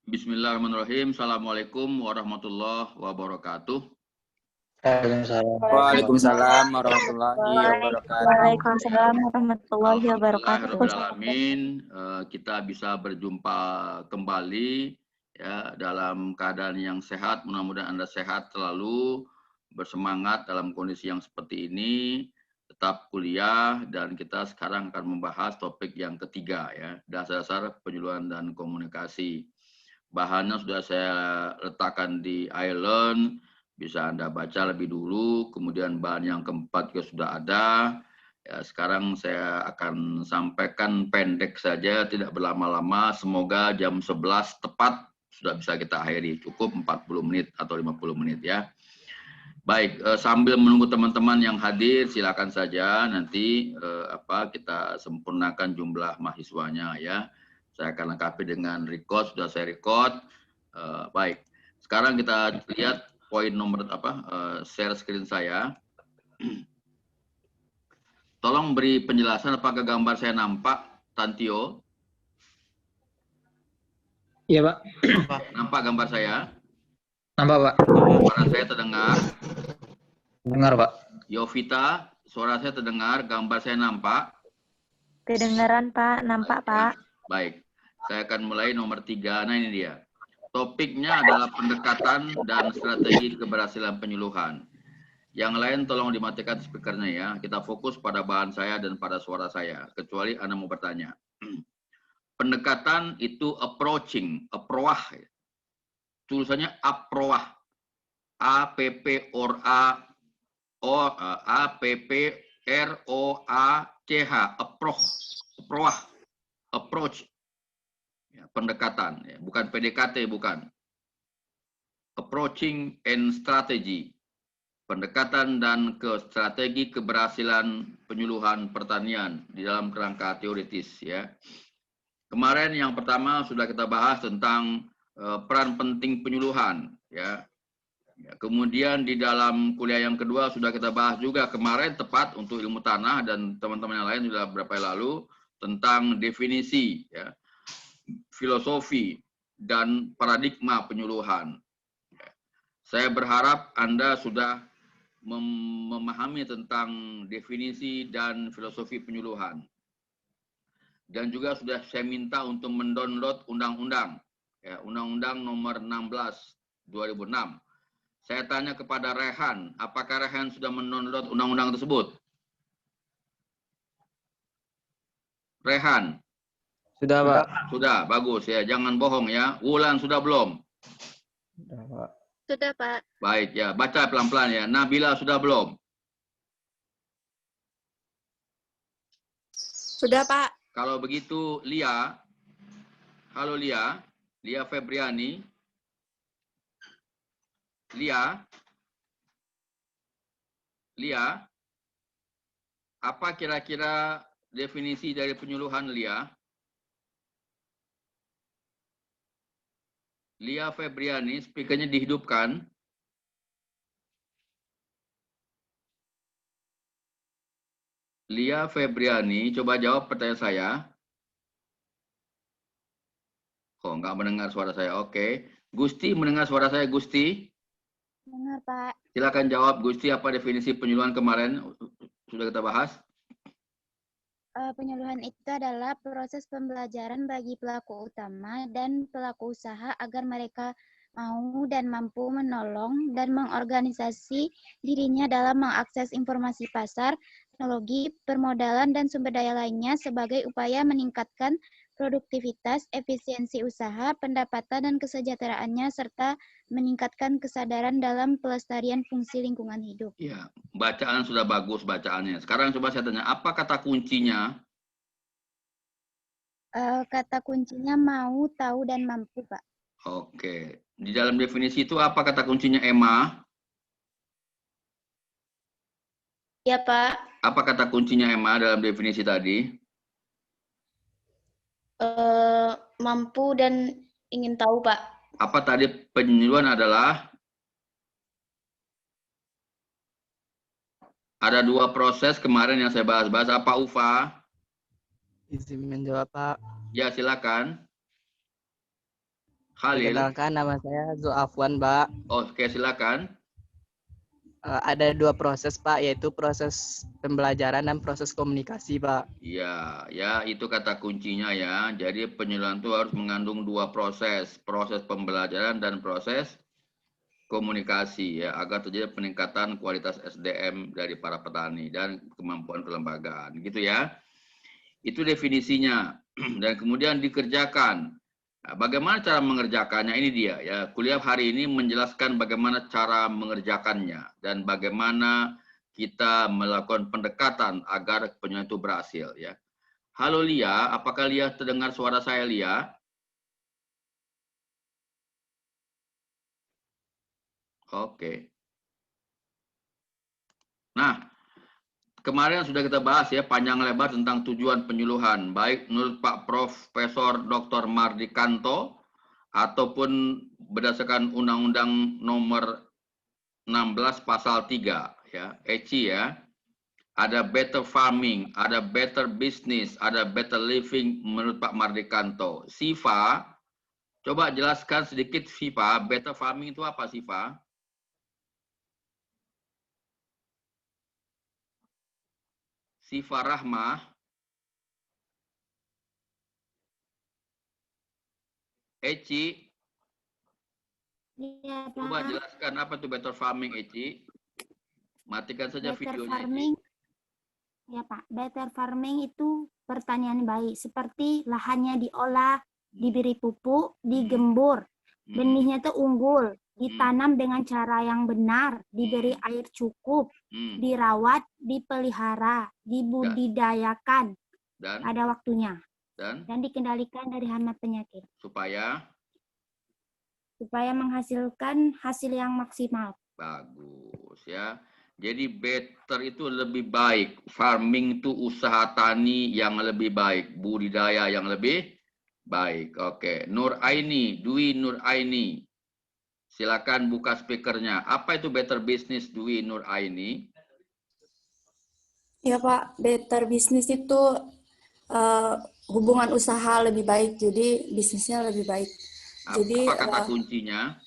Bismillahirrahmanirrahim. Assalamualaikum warahmatullahi wabarakatuh. Waalaikumsalam warahmatullahi wabarakatuh. Waalaikumsalam warahmatullahi wabarakatuh. Alhamdulillahirrahmanirrahim. Kita bisa berjumpa kembali ya dalam keadaan yang sehat. Mudah-mudahan Anda sehat selalu, bersemangat dalam kondisi yang seperti ini, tetap kuliah, dan kita sekarang akan membahas topik yang ketiga ya, dasar-dasar penyuluhan dan komunikasi. Bahannya sudah saya letakkan di iLearn, bisa Anda baca lebih dulu, kemudian bahan yang keempat juga sudah ada. Ya, sekarang saya akan sampaikan pendek saja, tidak berlama-lama, semoga jam 11 tepat sudah bisa kita akhiri, cukup 40 menit atau 50 menit ya. Baik, sambil menunggu teman-teman yang hadir, silakan saja nanti kita sempurnakan jumlah mahasiswanya ya. Saya akan lengkapi dengan record, sudah saya record. Baik, sekarang kita lihat poin nomor share screen saya. Tolong beri penjelasan apakah gambar saya nampak, Tantio? Iya, Pak. Nampak gambar saya? Nampak, Pak. Suara saya terdengar? Dengar, Pak. Yovita, suara saya terdengar, gambar saya nampak? Kedengaran, Pak. Nampak, Pak. Baik, saya akan mulai nomor 3. Nah, ini dia. Topiknya adalah pendekatan dan strategi keberhasilan penyuluhan. Yang lain tolong dimatikan speakernya ya. Kita fokus pada bahan saya dan pada suara saya. Kecuali Anda mau bertanya. Pendekatan itu approaching, approach. Tulisannya approach. A-P-P-R-O-A-C-H. Approach. Ya, pendekatan. Ya. Bukan PDKT, bukan. Approaching and strategy. Pendekatan dan strategi keberhasilan penyuluhan pertanian di dalam kerangka teoritis ya. Kemarin yang pertama sudah kita bahas tentang peran penting penyuluhan ya. Kemudian di dalam kuliah yang kedua sudah kita bahas juga kemarin tepat untuk ilmu tanah dan teman-teman yang lain sudah beberapa lalu tentang definisi ya, filosofi dan paradigma penyuluhan. Saya berharap Anda sudah memahami tentang definisi dan filosofi penyuluhan. Dan juga sudah saya minta untuk mendownload undang-undang, ya, Undang-Undang nomor 16 2006. Saya tanya kepada Rehan, apakah Rehan sudah mendownload undang-undang tersebut? Rehan? Sudah, Pak. Sudah, bagus ya, jangan bohong ya. Wulan sudah belum? Sudah, Pak. Sudah, Pak. Baik ya, baca pelan-pelan ya. Nabila sudah belum? Sudah, Pak. Kalau begitu Lia, halo Lia Febriani. Lia, apa kira-kira definisi dari penyuluhan Lia? Lia Febriani, speakernya dihidupkan. Lia Febriani, coba jawab pertanyaan saya. Oh, nggak mendengar suara saya. Oke. Gusti, mendengar suara saya, Gusti? Dengar, Pak. Silakan jawab, Gusti, apa definisi penyuluhan kemarin? Sudah kita bahas. Penyuluhan itu adalah proses pembelajaran bagi pelaku utama dan pelaku usaha agar mereka mau dan mampu menolong dan mengorganisasi dirinya dalam mengakses informasi pasar, teknologi, permodalan, dan sumber daya lainnya sebagai upaya meningkatkan produktivitas, efisiensi usaha, pendapatan, dan kesejahteraannya, serta meningkatkan kesadaran dalam pelestarian fungsi lingkungan hidup. Ya, bacaan sudah bagus bacaannya. Sekarang coba saya tanya, apa kata kuncinya? Kata kuncinya mau, tahu, dan mampu, Pak. Oke. Di dalam definisi itu apa kata kuncinya, Emma? Ya, Pak. Apa kata kuncinya, Emma, dalam definisi tadi? Mampu dan ingin tahu, Pak. Apa tadi penyuluhan adalah? Ada 2 proses kemarin yang saya bahas. Apa, Ufa? Izin menjawab, Pak. Ya, silakan. Khalil. Perkenalkan, nama saya Zuafwan, Pak. Oke, silakan. Ada 2 proses, Pak, yaitu proses pembelajaran dan proses komunikasi, Pak. Iya, ya itu kata kuncinya ya. Jadi penyeluruhan itu harus mengandung 2 proses, proses pembelajaran dan proses komunikasi ya, agar terjadi peningkatan kualitas SDM dari para petani dan kemampuan kelembagaan, gitu ya. Itu definisinya dan kemudian dikerjakan. Nah, bagaimana cara mengerjakannya? Ini dia ya. Kuliah hari ini menjelaskan bagaimana cara mengerjakannya dan bagaimana kita melakukan pendekatan agar penyeluruhan itu berhasil ya. Halo Lia, apakah Lia terdengar suara saya Lia? Oke. Nah, kemarin sudah kita bahas ya panjang lebar tentang tujuan penyuluhan, baik menurut Pak Profesor Dr. Mardikanto ataupun berdasarkan Undang-Undang Nomor 16 Pasal 3 ya, ECI ya. Ada better farming, ada better business, ada better living menurut Pak Mardikanto. Siva, coba jelaskan sedikit Siva, better farming itu apa Siva? Siva Rahmah. Eci, Ya, coba Pak. jelaskan apa itu better farming, Eci. Matikan saja Better videonya, farming. Eci. Ya, Pak. Better farming itu pertanian baik. Seperti lahannya diolah, diberi pupuk, digembur. Benihnya itu unggul, ditanam dengan cara yang benar, diberi air cukup, dirawat, dipelihara, dibudidayakan pada waktunya. Dan dikendalikan dari hama penyakit. Supaya menghasilkan hasil yang maksimal. Bagus ya. Jadi better itu lebih baik. Farming itu usaha tani yang lebih baik. Budidaya yang lebih baik. Oke. Nur Aini, Dwi Nur Aini. Silakan buka speakernya. Apa itu better business, Dwi Nur Aini? Ya Pak, better business itu hubungan usaha lebih baik. Jadi bisnisnya lebih baik. Jadi apa kata kuncinya?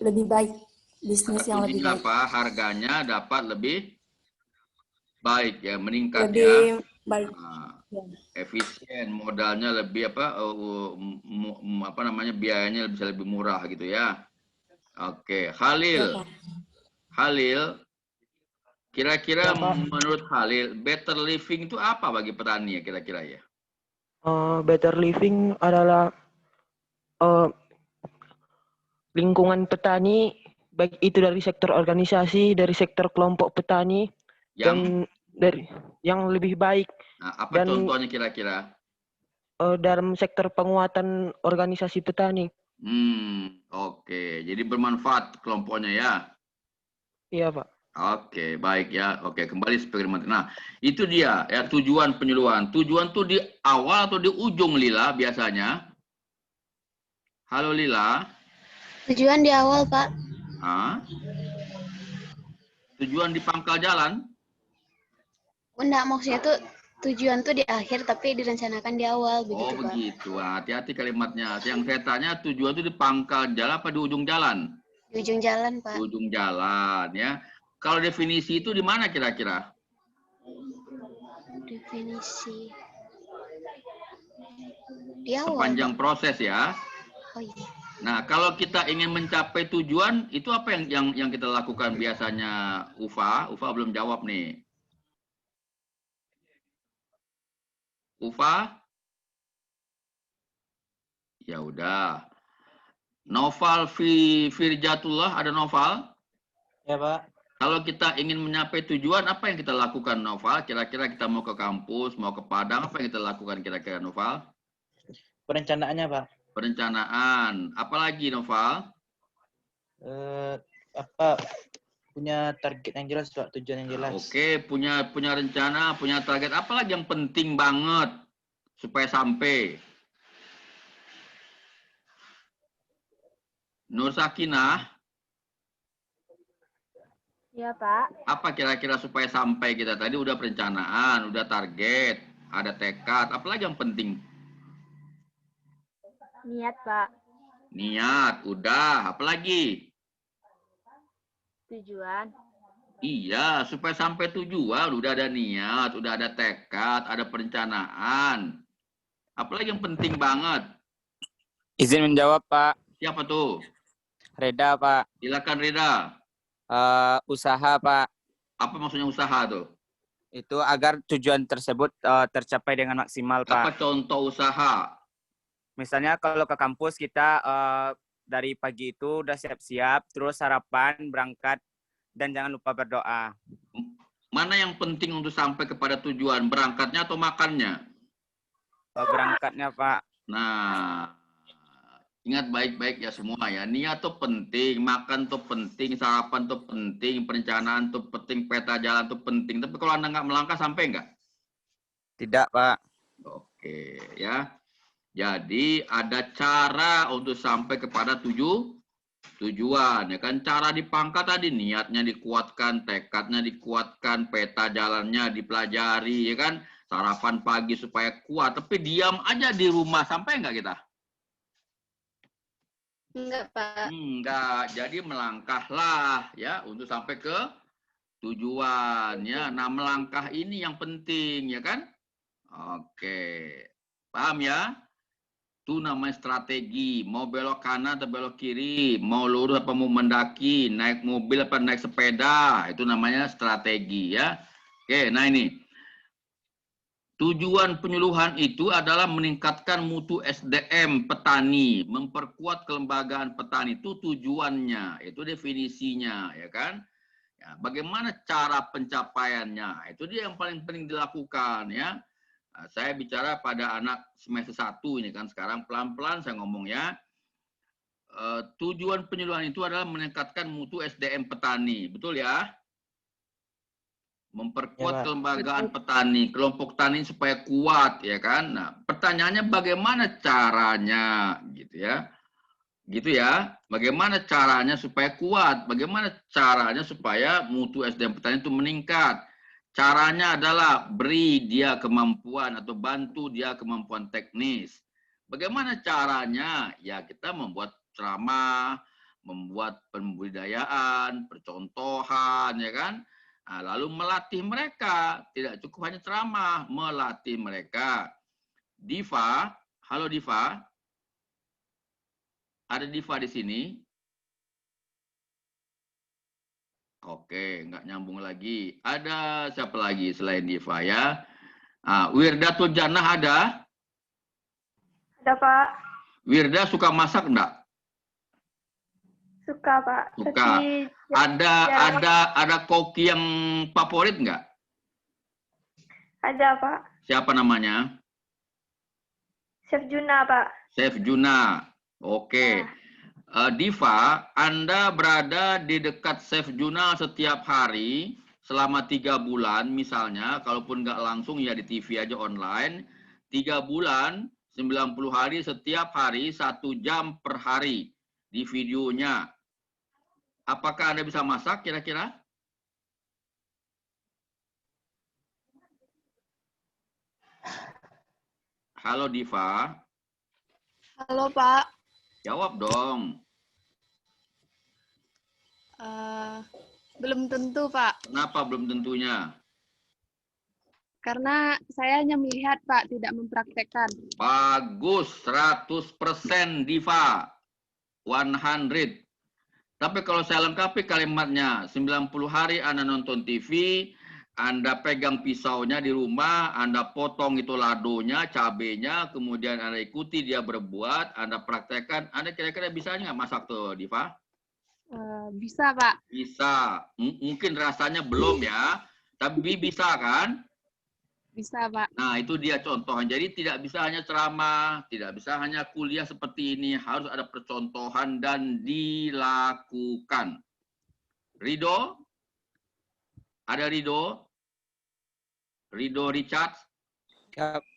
Lebih baik, bisnis yang lebih baik. Apa? Harganya dapat lebih baik ya, meningkat lebih ya. Baik. Efisien, modalnya lebih apa namanya, biayanya bisa lebih murah gitu ya. Oke, Khalil. Ya, Khalil, kira-kira ya, menurut Khalil, better living itu apa bagi petani ya kira-kira ya? Better living adalah lingkungan petani, baik itu dari sektor organisasi, dari sektor kelompok petani, dan dari yang lebih baik. Nah, apa contohnya kira-kira? Dalam sektor penguatan organisasi petani. Oke. Jadi bermanfaat kelompoknya ya? Iya, Pak. Oke, baik ya. Oke, kembali sebagai materi. Nah, itu dia ya tujuan penyuluhan. Tujuan tuh di awal atau di ujung Lila biasanya? Halo Lila. Tujuan di awal, Pak. Tujuan di pangkal jalan? Enggak, maksudnya tuh tujuan tuh di akhir tapi direncanakan di awal begitu, Pak. Begitu. Hati-hati kalimatnya. Yang saya tanya tujuan tuh di pangkal jalan apa di ujung jalan? Di ujung jalan, Pak. Di ujung jalan ya. Kalau definisi itu di mana kira-kira? Definisi di awal. Sepanjang proses ya. Oh iya. Nah, kalau kita ingin mencapai tujuan, itu apa yang kita lakukan biasanya, Ufa? Ufa belum jawab nih. Ufa? Ya udah. Noval Firjatullah, ada Noval? Ya, Pak. Kalau kita ingin mencapai tujuan, apa yang kita lakukan, Noval? Kira-kira kita mau ke kampus, mau ke Padang, apa yang kita lakukan kira-kira, Noval? Perencanaannya, Pak. Perencanaan. Apalagi, Noval? Punya target yang jelas, Pak. Tujuan yang jelas. Oke, punya rencana, punya target. Apalagi yang penting banget supaya sampai? Nur Sakinah. Ya, Pak. Apa kira-kira supaya sampai kita? Tadi udah perencanaan, udah target, ada tekad. Apalagi yang penting? Niat, Pak. Niat, udah. Apalagi? Tujuan. Iya, supaya sampai tujuan udah ada niat, udah ada tekad, ada perencanaan. Apalagi yang penting banget? Izin menjawab, Pak. Siapa tuh? Reda, Pak. Silakan Rida. Usaha, Pak. Apa maksudnya usaha tuh? Itu agar tujuan tersebut tercapai dengan maksimal, Pak. Apa contoh usaha? Misalnya kalau ke kampus kita dari pagi itu udah siap-siap, terus sarapan, berangkat, dan jangan lupa berdoa. Mana yang penting untuk sampai kepada tujuan? Berangkatnya atau makannya? Berangkatnya, Pak. Nah, ingat baik-baik ya semua ya. Niat tuh penting, makan tuh penting, sarapan tuh penting, perencanaan tuh penting, peta jalan tuh penting. Tapi kalau Anda nggak melangkah, sampai nggak? Tidak, Pak. Oke, ya. Jadi ada cara untuk sampai kepada tujuan, ya kan? Cara dipangkat tadi, niatnya dikuatkan, tekadnya dikuatkan, peta jalannya dipelajari, ya kan? Sarapan pagi supaya kuat. Tapi diam aja di rumah, sampai nggak kita? Enggak, Pak. Enggak, jadi melangkahlah ya untuk sampai ke tujuan ya. Nah, melangkah ini yang penting ya kan? Oke. Paham ya? Itu namanya strategi. Mau belok kanan atau belok kiri, mau lurus apa mau mendaki, naik mobil apa naik sepeda, itu namanya strategi ya. Oke, nah ini. Tujuan penyuluhan itu adalah meningkatkan mutu SDM petani, memperkuat kelembagaan petani, itu tujuannya, itu definisinya, ya kan? Ya, bagaimana cara pencapaiannya? Itu dia yang paling penting dilakukan, ya. Nah, saya bicara pada anak semester 1 ini kan, sekarang pelan-pelan saya ngomong ya. Tujuan penyuluhan itu adalah meningkatkan mutu SDM petani, betul ya? Memperkuat kelembagaan petani, kelompok tani supaya kuat, ya kan? Nah, pertanyaannya bagaimana caranya, gitu ya? Gitu ya, bagaimana caranya supaya kuat? Bagaimana caranya supaya mutu SDM petani itu meningkat? Caranya adalah beri dia kemampuan atau bantu dia kemampuan teknis. Bagaimana caranya? Ya kita membuat ceramah, membuat pembudidayaan, percontohan, ya kan? Nah, lalu melatih mereka, tidak cukup hanya ceramah, melatih mereka. Diva, halo Diva. Ada Diva di sini? Oke, nggak nyambung lagi. Ada siapa lagi selain Diva ya? Wirda Tujanah ada? Ada, Pak. Wirda suka masak enggak? Suka, Pak. Suka. Ada koki yang favorit enggak? Ada, Pak. Siapa namanya? Chef Juna, Pak. Chef Juna. Oke. Diva, Anda berada di dekat Chef Juna setiap hari selama 3 bulan misalnya, kalaupun nggak langsung ya di TV aja online, 3 bulan, 90 hari setiap hari, 1 jam per hari di videonya. Apakah Anda bisa masak kira-kira? Halo Diva. Halo, Pak. Jawab dong. Belum tentu, Pak. Kenapa belum tentunya? Karena saya hanya melihat, Pak, tidak mempraktekkan. Bagus, 100% Diva. 100. Tapi kalau saya lengkapi kalimatnya, 90 hari Anda nonton TV, Anda pegang pisaunya di rumah, Anda potong itu ladonya, cabenya, kemudian Anda ikuti dia berbuat, Anda praktekkan, Anda kira-kira bisa nggak masak tuh, Diva? Bisa, Pak. Bisa. Mungkin rasanya belum ya, tapi bisa kan? Bisa, Pak. Nah, itu dia contohnya. Jadi tidak bisa hanya ceramah, tidak bisa hanya kuliah seperti ini, harus ada percontohan dan dilakukan. Rido? Ada Rido? Rido Richard?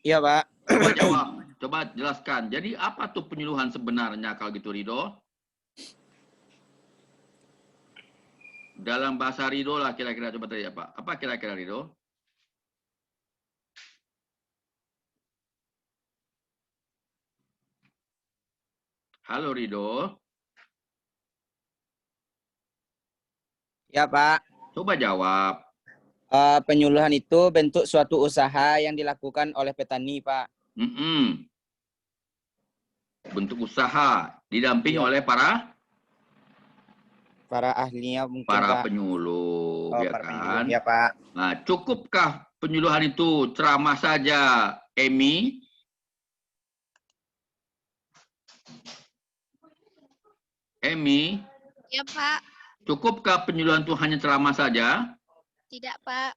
Iya, Pak. Coba jawab, coba jelaskan. Jadi apa tuh penyuluhan sebenarnya kalau gitu Rido? Dalam bahasa Rido lah kira-kira coba tadi apa? Apa kira-kira Rido? Halo Rido. Ya, Pak. Coba jawab. Penyuluhan itu bentuk suatu usaha yang dilakukan oleh petani, Pak. Bentuk usaha didampingi Ya. oleh para ahlinya mungkin, para Pak. penyuluh, ya para kan? penyuluh, ya, Pak. Nah, cukupkah penyuluhan itu ceramah saja, Emi? Emi, Ya, Pak. cukupkah penyuluhan itu hanya ceramah saja? Tidak, Pak.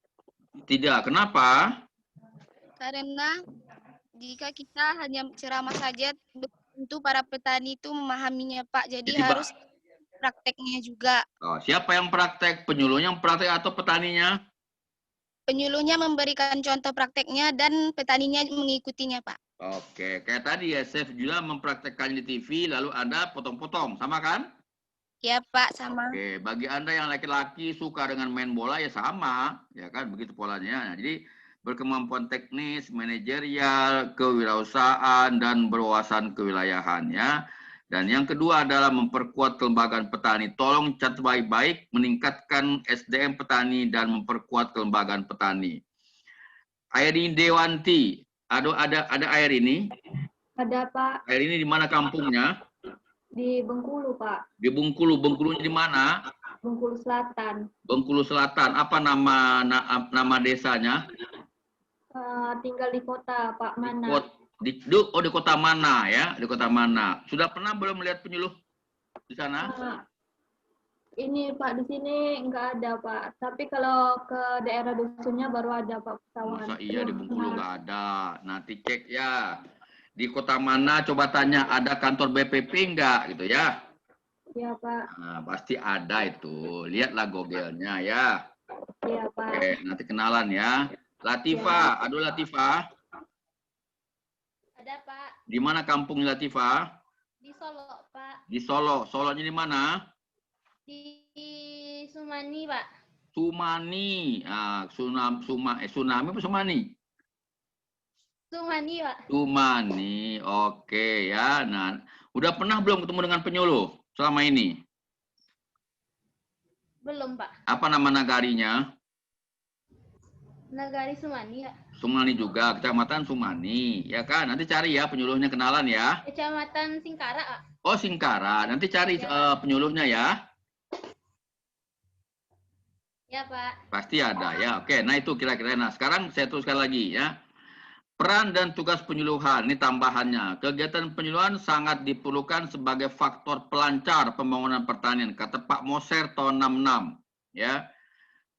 Tidak. Kenapa? Karena jika kita hanya ceramah saja, tentu para petani itu memahaminya, Pak. Jadi Jadi, Pak, harus prakteknya juga. oh, siapa yang praktek? Penyuluhnya yang praktek atau petaninya? Penyuluhnya memberikan contoh prakteknya dan petaninya mengikutinya, Pak. Oke, kayak tadi ya, Chef Jula mempraktekkan di TV, lalu Anda potong-potong, sama kan? Ya, Pak, sama. Oke, bagi Anda yang laki-laki suka dengan main bola ya sama, ya kan, begitu polanya. Nah, jadi berkemampuan teknis, manajerial, kewirausahaan, dan berwawasan kewilayahan ya. Dan yang kedua adalah memperkuat kelembagaan petani. Tolong catat baik-baik, meningkatkan SDM petani dan memperkuat kelembagaan petani. Airi Dewanti, ada air ini? Ada, Pak. Air ini di mana kampungnya? Di Bengkulu, Pak. Di Bengkulu. Bengkulunya di mana? Bengkulu Selatan. Bengkulu Selatan. Apa nama desanya? Tinggal di kota, Pak. Mana? Di kota mana ya? Di kota mana? Sudah pernah belum melihat penyuluh di sana? Ini Pak, di sini nggak ada, Pak. Tapi kalau ke daerah dusunnya baru ada, Pak, Pesawahan. Masa iya di Bengkulu nggak ada? Nanti cek ya. Di kota mana coba tanya, ada kantor BPP nggak gitu ya? Iya, Pak. Nah, pasti ada itu. Lihatlah Google-nya ya. Iya, Pak. Oke, nanti kenalan ya. Latifah, aduh Latifah. Ada, Pak. Di mana kampung Latifah? Di Solo, Pak. Di Solo. Solonya di mana? Di Sumani, Pak. Sumani. Ah, Tsunami apa Sumani? Sumani, Pak. Sumani. Oke ya. Nah, udah pernah belum ketemu dengan penyuluh selama ini? Belum, Pak. Apa nama nagarinya? Nagari Sumani, ya. Sumani juga, Kecamatan Sumani. Ya kan? Nanti cari ya penyuluhnya, kenalan ya. Kecamatan Singkara, Pak. Oh, Singkara. Nanti cari penyuluhnya ya. Ya, Pak. Pasti ada ya. Oke, nah itu kira-kira. Nah, sekarang saya teruskan lagi ya. Peran dan tugas penyuluhan, ini tambahannya. Kegiatan penyuluhan sangat diperlukan sebagai faktor pelancar pembangunan pertanian. Kata Pak Moser tahun 66. Ya,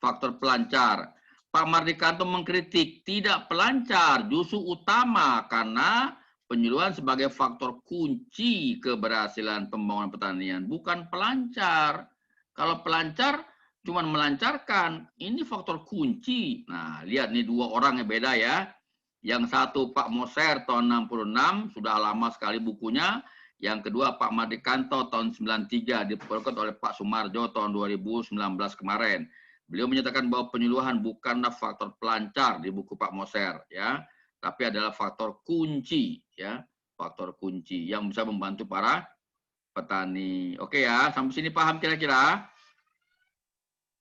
faktor pelancar. Pak Mardikanto mengkritik, tidak pelancar, justru utama karena penyuluhan sebagai faktor kunci keberhasilan pembangunan pertanian. Bukan pelancar. Kalau pelancar, cuma melancarkan. Ini faktor kunci. Nah, lihat nih dua orang yang beda ya. Yang satu Pak Moser tahun 66, sudah lama sekali bukunya. Yang kedua Pak Mardikanto tahun 93, diperoleh oleh Pak Sumarjo tahun 2019 kemarin. Beliau menyatakan bahwa penyuluhan bukanlah faktor pelancar di buku Pak Moser ya, tapi adalah faktor kunci ya, faktor kunci yang bisa membantu para petani. Oke ya, sampai sini paham kira-kira?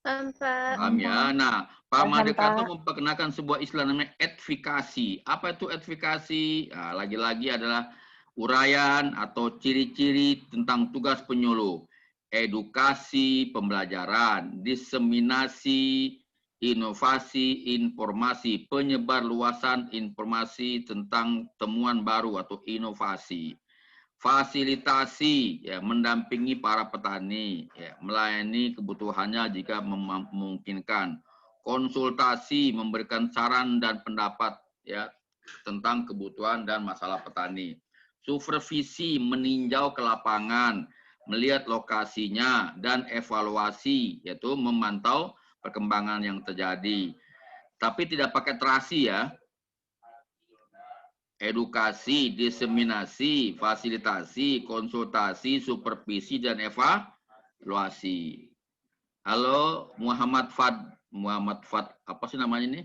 Paham ya. Nah, Pak Mardikanto memperkenalkan sebuah istilah namanya advokasi. Apa itu advokasi? Nah, lagi-lagi adalah uraian atau ciri-ciri tentang tugas penyuluh. Edukasi, pembelajaran, diseminasi, inovasi, informasi, penyebar luasan informasi tentang temuan baru atau inovasi. Fasilitasi, ya, mendampingi para petani, ya, melayani kebutuhannya jika memungkinkan. Konsultasi, memberikan saran dan pendapat ya tentang kebutuhan dan masalah petani. Supervisi, meninjau ke lapangan, melihat lokasinya, dan evaluasi, yaitu memantau perkembangan yang terjadi. Tapi tidak pakai terasi ya. Edukasi, diseminasi, fasilitasi, konsultasi, supervisi, dan evaluasi. Halo, Muhammad Fad, apa sih namanya ini?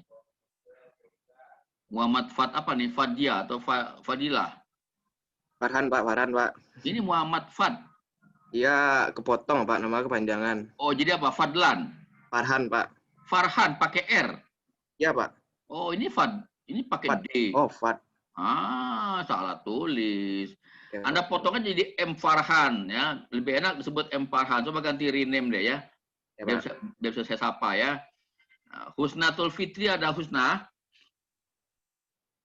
Muhammad Fad apa nih? Fadia atau Fadilah? Farhan, Pak. Farhan, Pak. Ini Muhammad Fad. Iya, kepotong, Pak. Nama kepanjangan. Oh, jadi apa? Fadlan? Farhan, Pak. Farhan, pakai R? Iya, Pak. Oh, ini Fad. Ini pakai Fad. D. Oh, Fad. Ah, salah tulis. Ya, Anda potongnya jadi M Farhan, ya. Lebih enak disebut M Farhan. Coba ganti rename deh, ya. Ya, Biar bisa saya sapa, ya. Husnatul Fitri, ada Husna?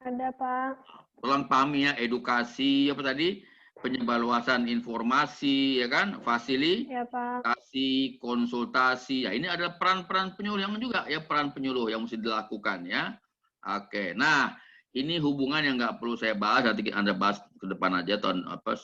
Ada, Pak. Tolong pahami ya, edukasi, apa tadi? Penyebarluasan informasi, ya kan? Fasilitasi, konsultasi. Ya, ini adalah peran-peran penyuluh yang juga, ya, peran penyuluh yang mesti dilakukan, ya. Oke, nah, ini hubungan yang nggak perlu saya bahas, nanti Anda bahas ke depan aja, apa?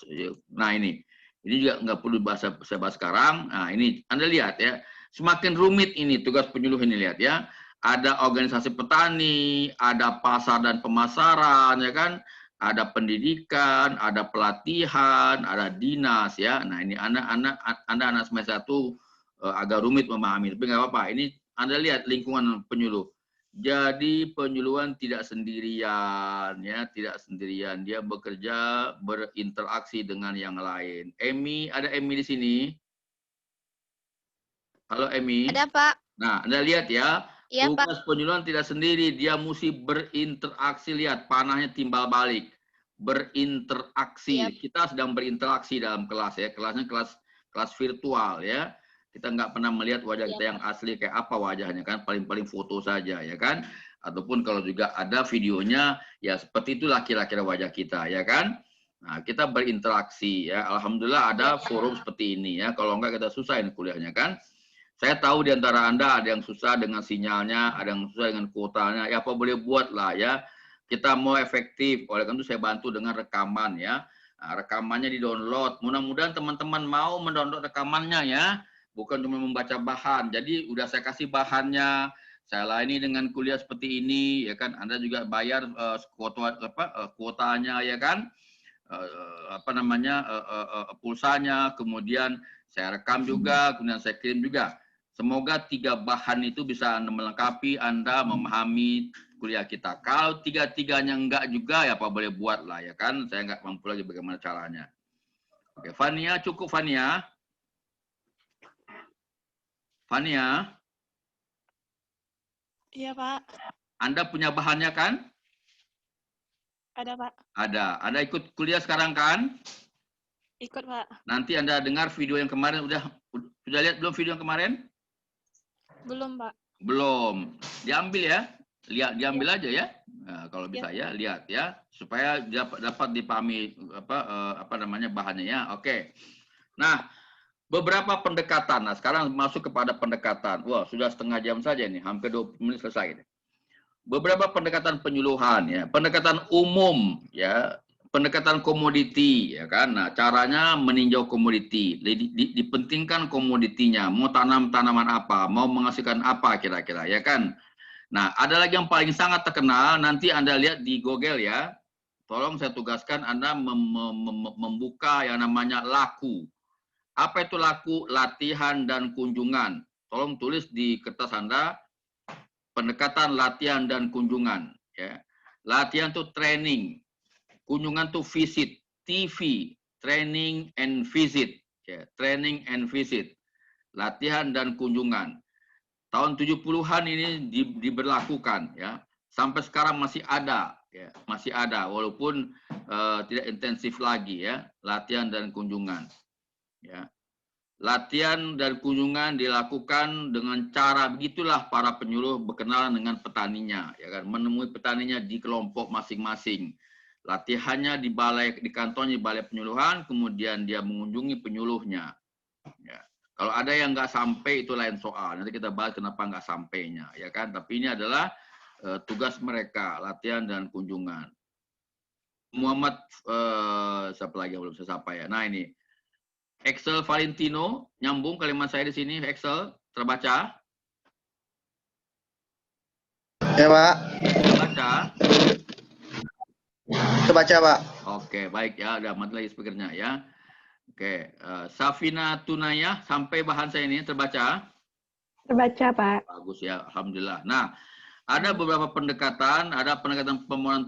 Nah, ini juga nggak perlu saya bahas sekarang. Nah, ini Anda lihat ya, semakin rumit ini tugas penyuluh ini, lihat ya. Ada organisasi petani, ada pasar dan pemasaran, ya kan? Ada pendidikan, ada pelatihan, ada dinas, ya. Nah, ini anak semester 1 agak rumit memahami, tapi nggak apa-apa. Ini Anda lihat lingkungan penyuluh. Jadi penyuluhan tidak sendirian, ya, tidak sendirian. Dia bekerja, berinteraksi dengan yang lain. Emi, ada Emi di sini? Halo Emi. Ada, Pak. Nah, Anda lihat ya. Iya, Pak. Tugas penyuluhan tidak sendiri, dia mesti berinteraksi, lihat panahnya timbal balik, berinteraksi. Yep. Kita sedang berinteraksi dalam kelas ya, kelasnya kelas virtual ya. Kita nggak pernah melihat wajah kita yang asli kayak apa wajahnya kan, paling-paling foto saja ya kan. Ataupun kalau juga ada videonya, ya seperti itulah kira-kira wajah kita ya kan. Nah, kita berinteraksi ya. Alhamdulillah ada forum seperti ini ya. Kalau enggak kita susah ini kuliahnya kan. Saya tahu di antara Anda ada yang susah dengan sinyalnya, ada yang susah dengan kuotanya. Ya apa boleh buat lah ya. Kita mau efektif. Oleh karena itu saya bantu dengan rekaman ya. Nah, rekamannya di-download. Mudah-mudahan teman-teman mau mendownload rekamannya ya. Bukan cuma membaca bahan. Jadi udah saya kasih bahannya. Saya layani dengan kuliah seperti ini ya kan. Anda juga bayar kuotanya ya kan. Pulsanya. Kemudian saya rekam juga, kemudian saya kirim juga. Semoga 3 bahan itu bisa melengkapi Anda memahami kuliah kita. Kalau 3-3-nya enggak juga, ya apa boleh buat lah ya kan. Saya enggak mampu lagi bagaimana caranya. Oke, Fania, cukup Fania. Fania. Iya, Pak. Anda punya bahannya kan? Ada, Pak. Ada. Anda ikut kuliah sekarang kan? Ikut, Pak. Nanti Anda dengar video yang kemarin, sudah lihat belum video yang kemarin? Belum, Pak. Belum. Diambil ya. Diambil aja ya. Nah, kalau bisa ya, lihat ya. Supaya dapat dipahami apa namanya bahannya ya. Oke. Nah, beberapa pendekatan. Nah, sekarang masuk kepada pendekatan. Wah, sudah setengah jam saja nih. Hampir 20 menit selesai. Beberapa pendekatan penyuluhan ya. Pendekatan umum ya. Pendekatan komoditi, ya kan? Nah, caranya meninjau komoditi. Dipentingkan komoditinya. Mau tanam tanaman apa? Mau menghasilkan apa kira-kira, ya kan? Nah, ada lagi yang paling sangat terkenal. Nanti Anda lihat di Google ya. Tolong saya tugaskan Anda membuka yang namanya laku. Apa itu laku? Latihan dan kunjungan. Tolong tulis di kertas Anda. Pendekatan latihan dan kunjungan. Ya. Latihan itu training. Kunjungan tuh visit, TV, training and visit, ya, training and visit, latihan dan kunjungan. Tahun 70-an ini diberlakukan, ya, sampai sekarang masih ada, ya, masih ada, walaupun tidak intensif lagi, ya, latihan dan kunjungan, ya. Latihan dan kunjungan dilakukan dengan cara begitulah para penyuluh berkenalan dengan petaninya, ya kan, menemui petaninya di kelompok masing-masing. Latihannya di kantornya di balai penyuluhan, kemudian dia mengunjungi penyuluhnya. Ya. Kalau ada yang nggak sampai itu lain soal. Nanti kita bahas kenapa nggak sampainya, ya kan? Tapi ini adalah tugas mereka, latihan dan kunjungan. Muhammad, siapa lagi yang belum saya sapa ya? Nah ini, Excel Valentino, nyambung kalimat saya di sini. Excel terbaca? Ya Pak. Terbaca. Terbaca, Pak. Oke, baik ya. Ada mati lagi speakernya ya. Oke, Safina Tunaya, sampai bahan saya ini terbaca? Terbaca, Pak. Bagus ya, Alhamdulillah. Nah, ada beberapa pendekatan, ada pendekatan permohonan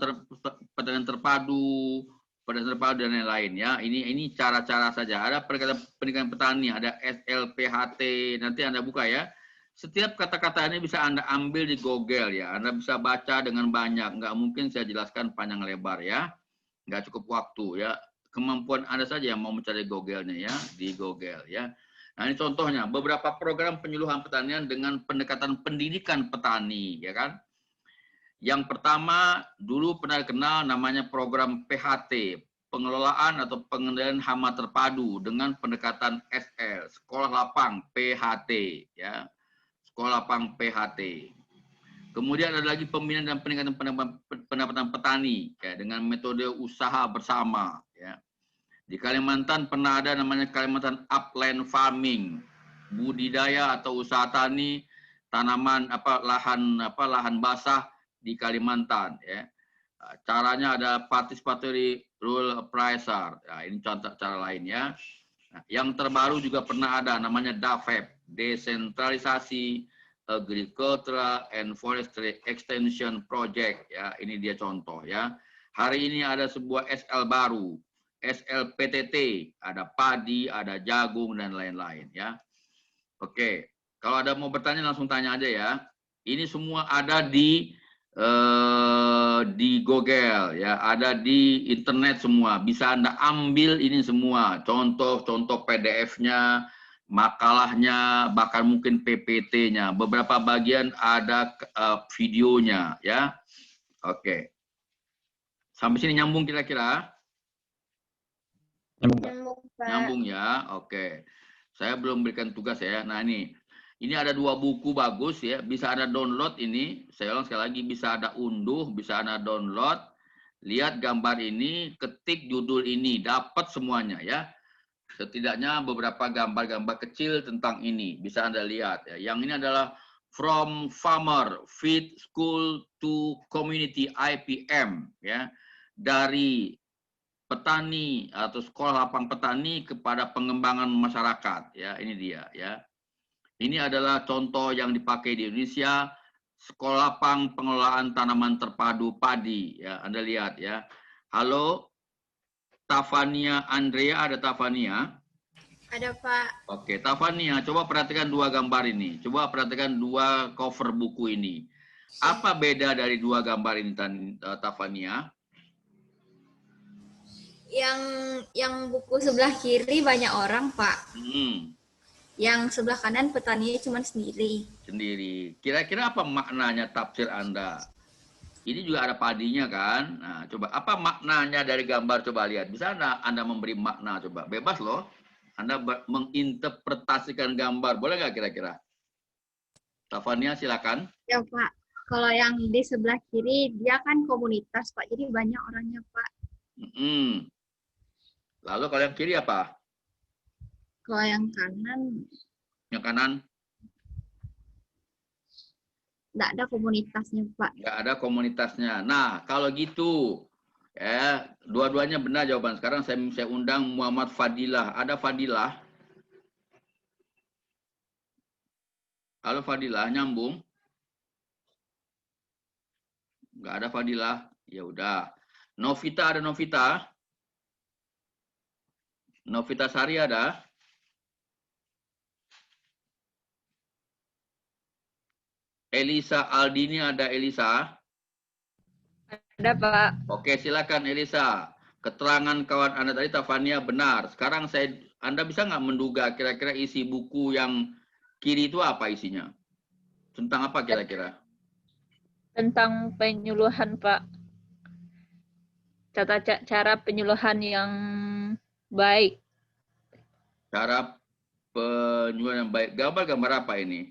pertanian terpadu, peningkatan terpadu dan lain-lain ya. Ini cara-cara saja. Ada pendidikan petani, ada SLPHT, nanti Anda buka ya. Setiap kata-kata ini bisa Anda ambil di Google ya. Anda bisa baca dengan banyak. Nggak mungkin saya jelaskan panjang lebar ya. Nggak cukup waktu ya. Kemampuan Anda saja yang mau mencari Google-nya ya, di Google ya. Nah ini contohnya, beberapa program penyuluhan pertanian dengan pendekatan pendidikan petani ya kan. Yang pertama, dulu pernah dikenal namanya program PHT, pengelolaan atau pengendalian hama terpadu dengan pendekatan SL, sekolah lapang PHT ya. Sekolah lapang PHT. Kemudian ada lagi pembinaan dan peningkatan pendapatan petani ya, dengan metode usaha bersama ya. Di Kalimantan pernah ada namanya Kalimantan Upland Farming, budidaya atau usaha tani tanaman lahan basah di Kalimantan ya. Caranya ada participatory rural appraiser. Ya, ini contoh cara lain ya. Nah, yang terbaru juga pernah ada namanya DAFEP, Desentralisasi Agricultural and Forestry Extension Project ya. Ini dia contoh ya. Hari ini ada sebuah SL baru, SLPTT, ada padi, ada jagung dan lain-lain ya. Oke, kalau ada mau bertanya langsung tanya aja ya. Ini semua ada di Google ya, ada di internet semua. Bisa Anda ambil ini semua, contoh-contoh PDF-nya, makalahnya, bahkan mungkin PPT-nya. Beberapa bagian ada videonya ya. Oke. Sampai sini nyambung kira-kira? Nyambung ya. Oke. Saya belum berikan tugas ya. Nah ini ada 2 buku bagus ya, bisa Anda download ini. Saya ulang sekali lagi, bisa Anda unduh, bisa Anda download. Lihat gambar ini, ketik judul ini, dapat semuanya ya. Setidaknya beberapa gambar-gambar kecil tentang ini bisa Anda lihat ya. Yang ini adalah From Farmer Feed School to Community IPM ya. Dari petani atau sekolah lapang petani kepada pengembangan masyarakat ya. Ini dia ya. Ini adalah contoh yang dipakai di Indonesia, sekolah lapang pengelolaan tanaman terpadu padi. Ya, Anda lihat ya. Halo, Tafania Andrea, ada Tafania? Ada Pak. Oke, Tafania, coba perhatikan 2 gambar ini. Coba perhatikan 2 cover buku ini. Apa beda dari 2 gambar ini, Tafania? Yang buku sebelah kiri banyak orang Pak. Yang sebelah kanan petaninya cuma sendiri. Sendiri. Kira-kira apa maknanya tafsir Anda? Ini juga ada padinya kan? Nah, coba apa maknanya dari gambar? Coba lihat. Bisa Anda memberi makna? Coba. Bebas loh. Anda menginterpretasikan gambar. Boleh nggak kira-kira? Tafania silakan. Ya Pak. Kalau yang di sebelah kiri dia kan komunitas Pak. Jadi banyak orangnya Pak. Lalu kalau yang kiri apa? Kalau yang kanan? Yang kanan? Nggak ada komunitasnya, Pak. Nggak ada komunitasnya. Nah, kalau gitu, ya dua-duanya benar jawaban. Sekarang saya undang Muhammad Fadilah. Ada Fadilah? Halo Fadilah, nyambung? Nggak ada Fadilah? Ya udah. Novita, ada Novita? Novita Sari ada? Elisa Aldini, ada Elisa? Ada Pak. Oke, silakan Elisa. Keterangan kawan Anda tadi Tafania benar. Sekarang Anda bisa nggak menduga kira-kira isi buku yang kiri itu apa isinya? Tentang apa kira-kira? Tentang penyuluhan Pak. Cara penyuluhan yang baik. Cara penyuluhan yang baik. Gambar-gambar apa ini?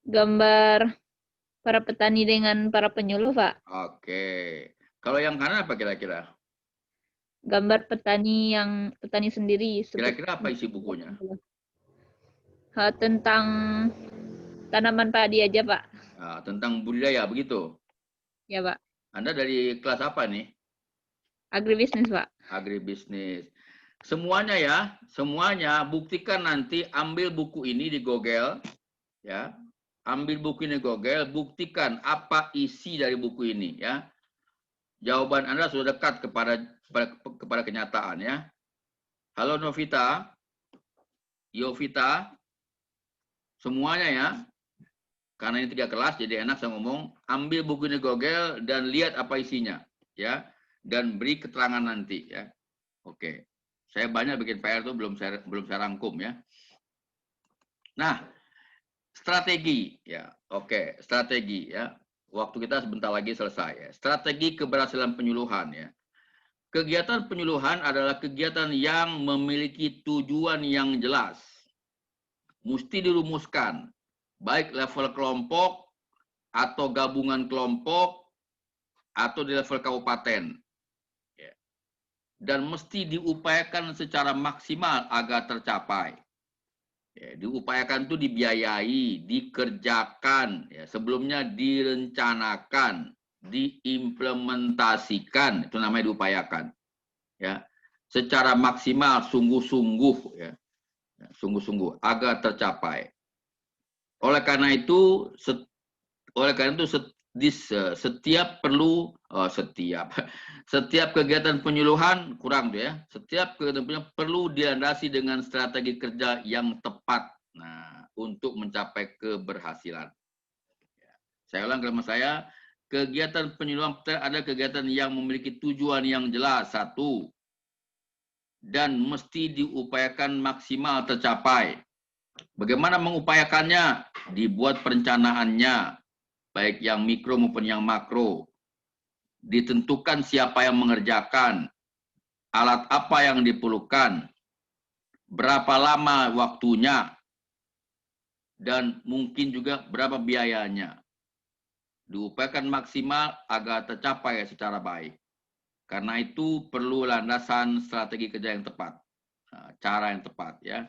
Gambar para petani dengan para penyuluh, Pak. Oke. Kalau yang kanan apa kira-kira? Gambar petani sendiri. Kira-kira apa isi bukunya? Tentang tanaman padi aja, Pak. Nah, tentang budidaya, begitu? Ya, Pak. Anda dari kelas apa nih? Agribisnis, Pak. Agribisnis. Semuanya ya, semuanya buktikan nanti, ambil buku ini di Google, ya. Ambil buku ini Google, buktikan apa isi dari buku ini ya. Jawaban Anda sudah dekat kepada kepada kenyataan ya. Halo Novita, Yovita, semuanya ya. Karena ini 3 kelas, jadi enak saya ngomong. Ambil buku ini Google dan lihat apa isinya, ya. Dan beri keterangan nanti, ya. Oke. Saya banyak bikin PR itu belum saya rangkum ya. Nah, strategi, ya. Oke, strategi ya. Waktu kita sebentar lagi selesai ya. Strategi keberhasilan penyuluhan ya. Kegiatan penyuluhan adalah kegiatan yang memiliki tujuan yang jelas. Mesti dirumuskan. Baik level kelompok, atau gabungan kelompok, atau di level kabupaten. Dan mesti diupayakan secara maksimal agar tercapai. Diupayakan itu dibiayai, dikerjakan, sebelumnya direncanakan, diimplementasikan, itu namanya diupayakan. Secara maksimal, sungguh-sungguh, sungguh-sungguh, agar tercapai. Oleh karena itu setiap kegiatan penyuluhan kurang tuh ya. Setiap kegiatan penyuluhan perlu dilandasi dengan strategi kerja yang tepat. Nah, untuk mencapai keberhasilan. Saya ulang kalimat saya, kegiatan penyuluhan ada kegiatan yang memiliki tujuan yang jelas, 1, dan mesti diupayakan maksimal tercapai. Bagaimana mengupayakannya? Dibuat perencanaannya, baik yang mikro maupun yang makro. Ditentukan siapa yang mengerjakan, alat apa yang diperlukan, berapa lama waktunya, dan mungkin juga berapa biayanya. Diupayakan maksimal agar tercapai secara baik. Karena itu perlu landasan strategi kerja yang tepat, cara yang tepat ya.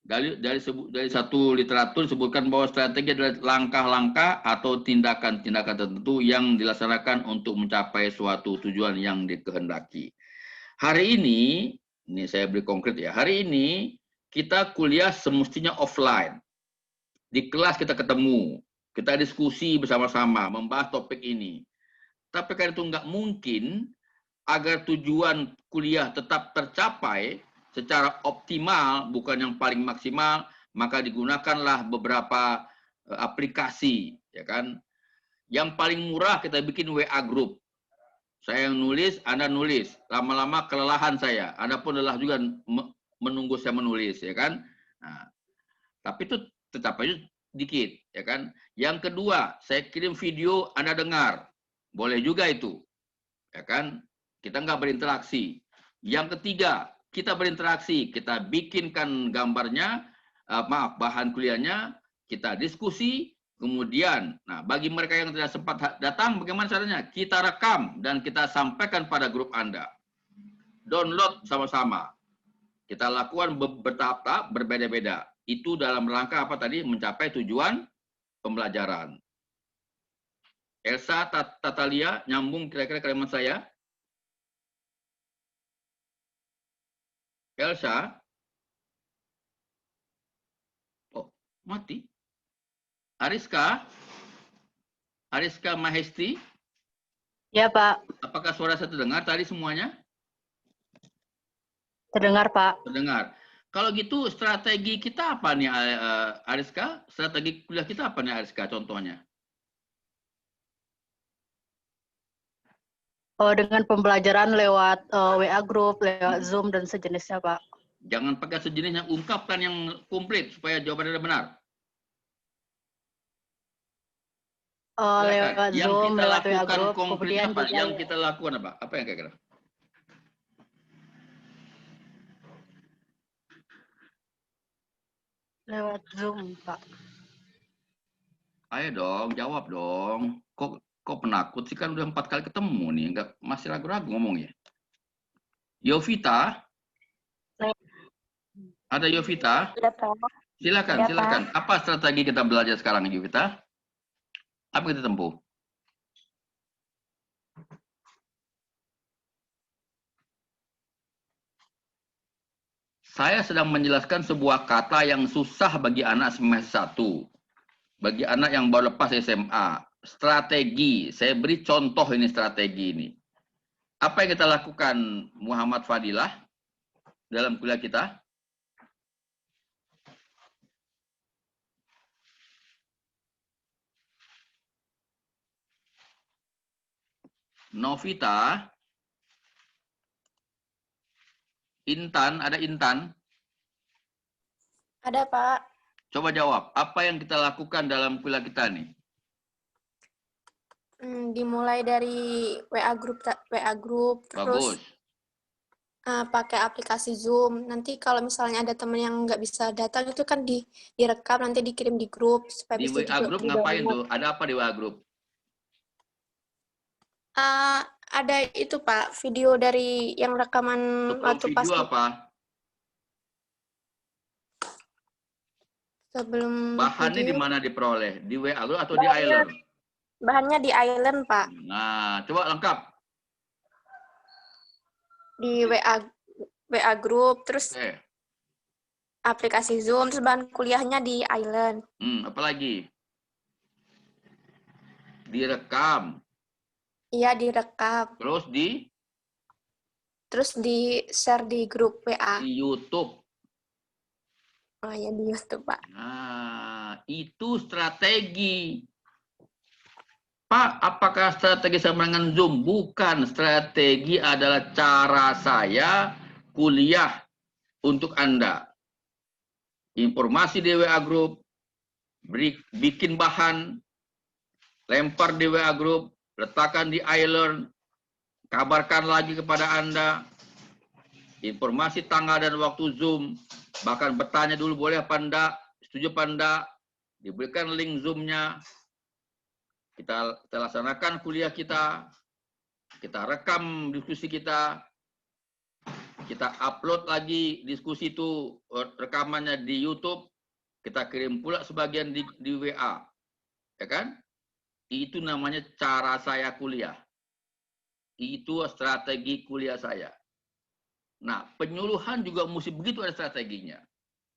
Dari satu literatur disebutkan bahwa strategi adalah langkah-langkah atau tindakan-tindakan tertentu yang dilaksanakan untuk mencapai suatu tujuan yang dikehendaki. Hari ini saya beri konkret ya. Hari ini kita kuliah semestinya offline. Di kelas kita ketemu, kita diskusi bersama-sama membahas topik ini. Tapi karena itu nggak mungkin agar tujuan kuliah tetap tercapai secara optimal, bukan yang paling maksimal, maka digunakanlah beberapa aplikasi, ya kan? Yang paling murah kita bikin WA group. Saya yang nulis, Anda nulis. Lama-lama kelelahan saya. Anda pun lelah juga menunggu saya menulis, ya kan? Nah, tapi itu tercapai dikit, ya kan? Yang kedua, saya kirim video, Anda dengar. Boleh juga itu, ya kan? Kita nggak berinteraksi. Yang ketiga, kita berinteraksi, kita bikinkan gambarnya, bahan kuliahnya, kita diskusi, kemudian, nah bagi mereka yang tidak sempat datang, bagaimana caranya? Kita rekam dan kita sampaikan pada grup Anda. Download sama-sama. Kita lakukan bertahap-tahap, berbeda-beda. Itu dalam rangka apa tadi? Mencapai tujuan pembelajaran. Elsa, Tatalia, nyambung kira-kira kalimat saya? Elsa? Oh, mati. Ariska? Ariska Mahesti? Ya, Pak. Apakah suara saya terdengar tadi semuanya? Terdengar, Pak. Terdengar. Kalau gitu strategi kita apa nih, Ariska? Strategi kuliah kita apa nih, Ariska, contohnya? Dengan pembelajaran lewat WA group, lewat Zoom, dan sejenisnya, Pak. Jangan pakai sejenisnya, ungkapkan yang komplit supaya jawabannya benar. Lewat yang Zoom, kita lewat WA lakukan group, konkretnya kemudian apa? juga Yang kita lakukan apa? Apa yang kira-kira? lewat Zoom, Pak. Ayo dong, jawab dong. Kok penakut sih, kan udah 4 kali ketemu nih, masih ragu-ragu ngomongnya. Yovita? Ada Yovita? Silakan, silakan. Apa strategi kita belajar sekarang, Yovita? Apa kita tempuh? Saya sedang menjelaskan sebuah kata yang susah bagi anak semester 1. Bagi anak yang baru lepas SMA. Strategi. Saya beri contoh ini strategi ini. Apa yang kita lakukan Muhammad Fadilah dalam kuliah kita? Novita, Intan, ada Intan? Ada, Pak. Coba jawab, apa yang kita lakukan dalam kuliah kita nih? Dimulai dari WA group, terus pakai aplikasi Zoom. Nanti kalau misalnya ada teman yang nggak bisa datang, itu kan direkam, nanti dikirim di grup. Supaya Di bisa WA group ngapain tuh? Ada apa di WA group? Ada itu, Pak, video dari yang rekaman waktu pas Video apa? sebelum Bahannya di video. mana diperoleh? Di WA group atau di Island? Bahannya di Island, Pak. Nah, coba lengkap. Di WA group, terus aplikasi Zoom, terus bahan kuliahnya di Island. Apalagi? Direkam. Iya, direkam. Terus di-share di grup WA. Di YouTube. Oh ya, di YouTube, Pak. Nah, itu strategi. Pak, apakah strategi sama dengan Zoom? Bukan. Strategi adalah cara saya kuliah untuk Anda. Informasi di WA Group, bikin bahan, lempar di WA Group, letakkan di iLearn, kabarkan lagi kepada Anda, informasi tanggal dan waktu Zoom, bahkan bertanya dulu boleh apa enggak, setuju apa enggak, diberikan link Zoom-nya, kita laksanakan kuliah kita rekam diskusi kita upload lagi diskusi itu, rekamannya di YouTube, kita kirim pula sebagian di WA, ya kan? Itu namanya cara saya kuliah. Itu strategi kuliah saya. Nah, penyuluhan juga mesti begitu, ada strateginya.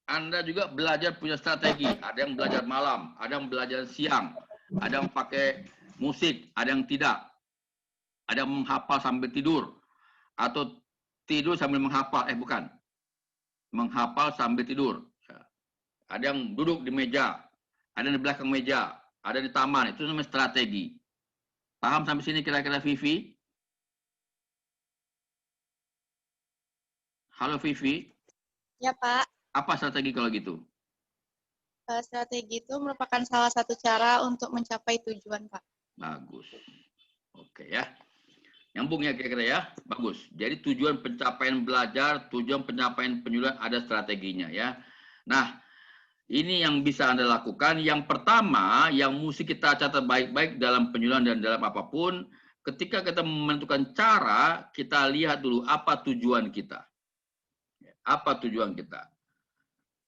Anda juga belajar punya strategi. Ada yang belajar malam, ada yang belajar siang, ada yang pakai musik, ada yang tidak. Ada yang menghafal sambil tidur. Atau tidur sambil menghafal. Bukan. Menghafal sambil tidur. Ada yang duduk di meja, ada yang di belakang meja, ada di taman. Itu namanya strategi. Paham sampai sini kira-kira Vivi? Halo Vivi. Ya, Pak. Apa strategi kalau gitu? Strategi itu merupakan salah satu cara untuk mencapai tujuan, Pak. Bagus. Oke ya. Nyambung ya kira-kira ya. Bagus. Jadi tujuan pencapaian belajar, tujuan pencapaian penyuluhan ada strateginya ya. Nah, ini yang bisa Anda lakukan. Yang pertama, yang mesti kita catat baik-baik dalam penyuluhan dan dalam apapun, ketika kita menentukan cara, kita lihat dulu apa tujuan kita. Apa tujuan kita?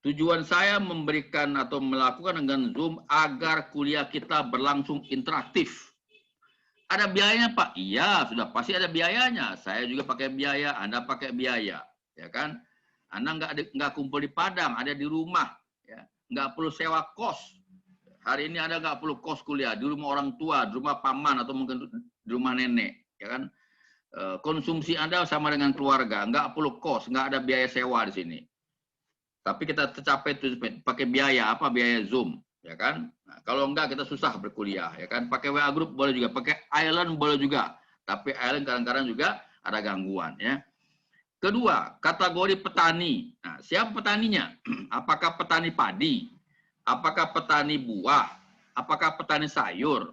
Tujuan saya memberikan atau melakukan dengan Zoom agar kuliah kita berlangsung interaktif. Ada biayanya, Pak? Iya, sudah pasti ada biayanya. Saya juga pakai biaya, Anda pakai biaya, ya kan? Anda nggak kumpul di Padang, ada di rumah, ya. Nggak perlu sewa kos. Hari ini Anda nggak perlu kos kuliah di rumah orang tua, di rumah paman atau mungkin di rumah nenek, ya kan? Konsumsi Anda sama dengan keluarga, nggak perlu kos, nggak ada biaya sewa di sini. Tapi kita tercapai itu pakai biaya apa? Biaya Zoom, ya kan? Nah, kalau enggak kita susah berkuliah, ya kan? Pakai WA Group boleh juga, pakai Island boleh juga. Tapi Island kadang-kadang juga ada gangguan, ya. Kedua, kategori petani. Nah, siapa petaninya? Apakah petani padi? Apakah petani buah? Apakah petani sayur?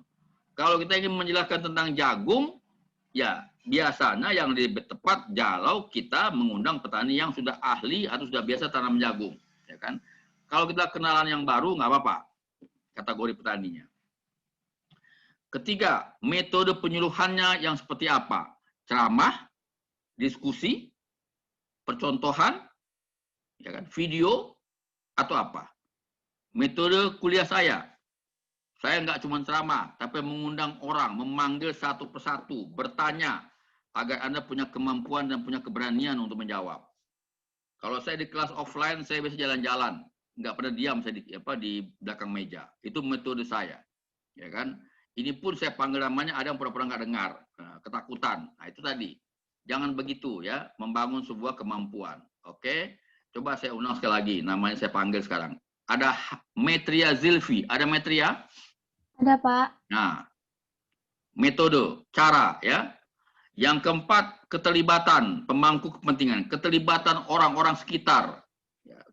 Kalau kita ingin menjelaskan tentang jagung, ya biasanya yang lebih tepat kalau kita mengundang petani yang sudah ahli atau sudah biasa tanam jagung, ya kan? Kalau kita kenalan yang baru nggak apa-apa, kategori petaninya. Ketiga, metode penyuluhannya yang seperti apa? Ceramah, diskusi, percontohan, ya kan? Video atau apa? Metode kuliah saya nggak cuma ceramah, tapi mengundang orang, memanggil satu persatu, bertanya, agar Anda punya kemampuan dan punya keberanian untuk menjawab. Kalau saya di kelas offline, saya biasa jalan-jalan, nggak pernah diam saya di belakang meja. Itu metode saya, ya kan? Ini pun saya panggil namanya, ada yang pura-pura nggak dengar, ketakutan. Nah itu tadi. Jangan begitu ya, membangun sebuah kemampuan. Oke, coba saya ulang sekali lagi, namanya saya panggil sekarang. Ada Metria Zilfi, ada Metria? Ada, Pak. Nah, metode, cara ya. Yang keempat, keterlibatan pemangku kepentingan, keterlibatan orang-orang sekitar.